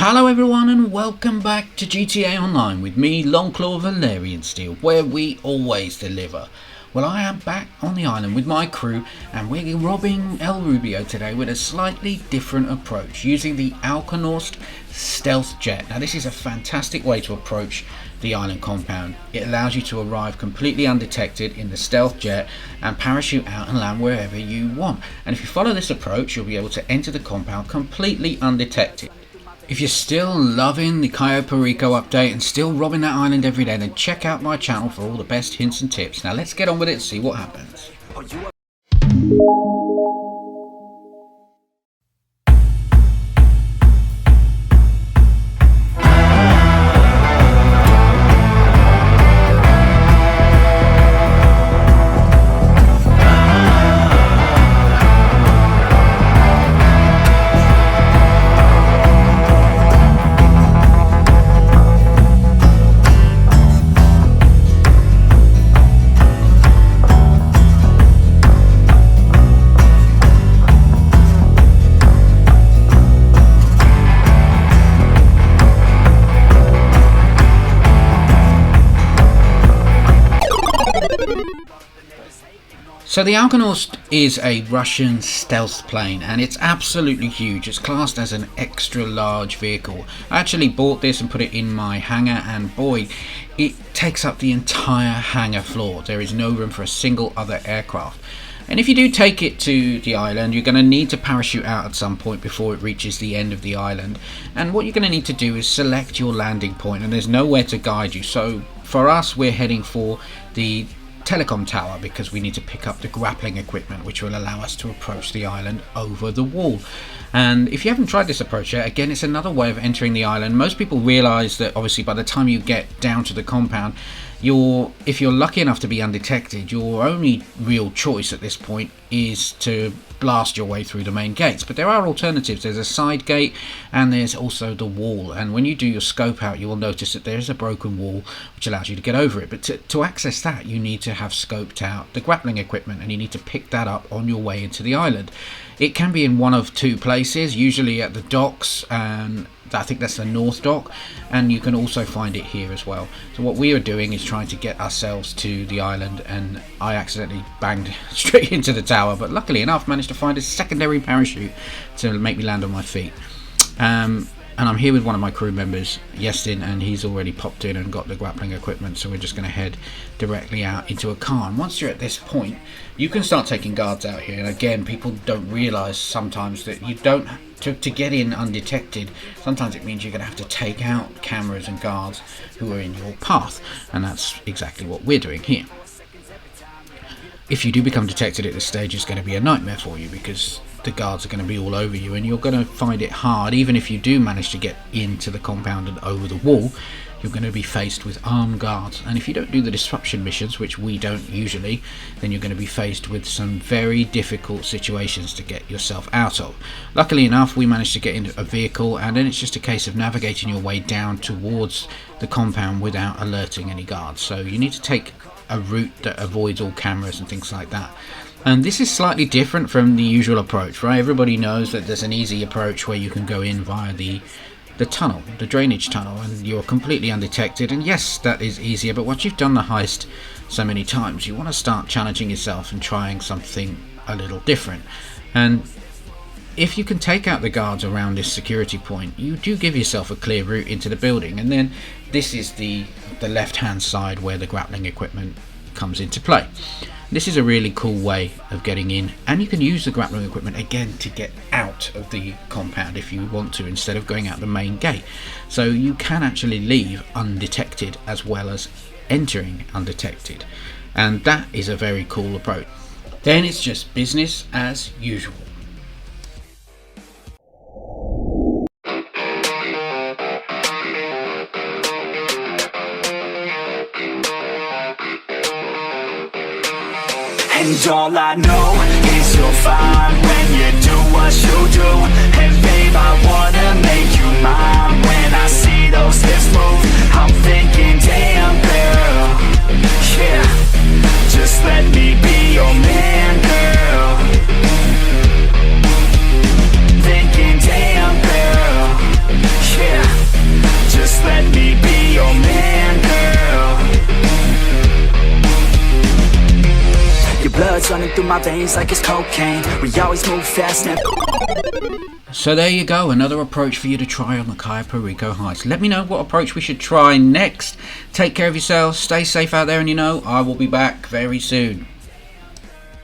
Hello everyone and welcome back to GTA Online with me, Longclaw Valerian Steel, where we always deliver. Well, I am back on the island with my crew and we're robbing El Rubio today with a slightly different approach using the Alkonost stealth jet. Now this is a fantastic way to approach the island compound. It allows you to arrive completely undetected in the stealth jet and parachute out and land wherever you want. And if you follow this approach, you'll be able to enter the compound completely undetected. If you're still loving the Cayo Perico update and still robbing that island every day, then check out my channel for all the best hints and tips. Now let's get on with it and see what happens. So the Alkonost is a Russian stealth plane and it's absolutely huge. It's classed as an extra large vehicle. I actually bought this and put it in my hangar and boy, it takes up the entire hangar floor. There is no room for a single other aircraft. And if you do take it to the island, you're going to need to parachute out at some point before it reaches the end of the island. And what you're going to need to do is select your landing point, and there's nowhere to guide you. So for us, we're heading for the telecom tower because we need to pick up the grappling equipment which will allow us to approach the island over the wall. And if you haven't tried this approach yet, again, it's another way of entering the island. Most people realize that obviously by the time you get down to the compound, if you're lucky enough to be undetected, your only real choice at this point is to blast your way through the main gates. But there are alternatives. There's a side gate and there's also the wall, and when you do your scope out, you will notice that there's a broken wall which allows you to get over it. But to access that, you need to have scoped out the grappling equipment, and you need to pick that up on your way into the island. It can be in one of two places, usually at the docks, and I think that's the north dock, and you can also find it here as well. So what we are doing is trying to get ourselves to the island, and I accidentally banged straight into the tower, but luckily enough managed to find a secondary parachute to make me land on my feet. And I'm here with one of my crew members, Yestin, and he's already popped in and got the grappling equipment, so we're just going to head directly out into a car. And once you're at this point, you can start taking guards out here. And again, people don't realise sometimes that you don't, to get in undetected, sometimes it means you're going to have to take out cameras and guards who are in your path, and that's exactly what we're doing here. If you do become detected at this stage, it's going to be a nightmare for you because the guards are going to be all over you and you're going to find it hard. Even if you do manage to get into the compound and over the wall, you're going to be faced with armed guards, and if you don't do the disruption missions, which we don't usually, then you're going to be faced with some very difficult situations to get yourself out of. Luckily enough, we managed to get into a vehicle, and then it's just a case of navigating your way down towards the compound without alerting any guards. So you need to take a route that avoids all cameras and things like that. And this is slightly different from the usual approach, right? Everybody knows that there's an easy approach where you can go in via the tunnel, the drainage tunnel, and you're completely undetected. And yes, that is easier, but once you've done the heist so many times, you want to start challenging yourself and trying something a little different. And if you can take out the guards around this security point, you do give yourself a clear route into the building. And then this is the left hand side where the grappling equipment comes into play. This is a really cool way of getting in, and you can use the grappling equipment again to get out of the compound if you want to, instead of going out the main gate. So you can actually leave undetected as well as entering undetected, and that is a very cool approach. Then it's just business as usual. And all I know is you'll find when you do what you do. And babe, I wanna make you mine. When I see those hips move, I'm thinking, damn girl, yeah, just let me be your man, girl. Thinking, damn girl, yeah. running through my veins like it's cocaine. We always move fast and So there you go, another approach for you to try on the Cayo Perico Heist. Let me know what approach we should try next. Take care of yourselves, stay safe out there, and I will be back very soon.